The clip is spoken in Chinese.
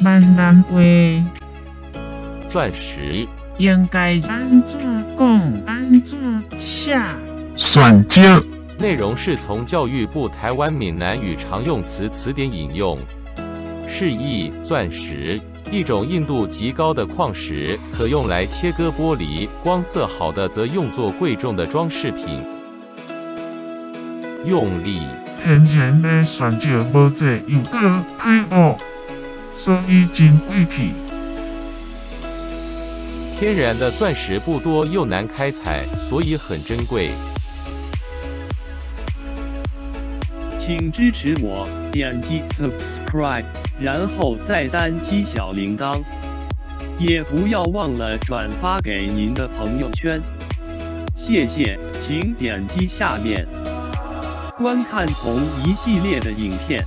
闽南话钻石应该安怎讲？安怎写？选择内容是从教育部台湾闽南语常用词词典引用。释义：钻石，一种硬度极高的矿石，可用来切割玻璃，光色好的则用作贵重的装饰品。用力，天然的选择无济，又搁歹学，所以真贵气。天然的钻石不多又难开采，所以很珍贵。请支持我，点击 subscribe， 然后再单击小铃铛，也不要忘了转发给您的朋友圈。谢谢，请点击下面观看同一系列的影片。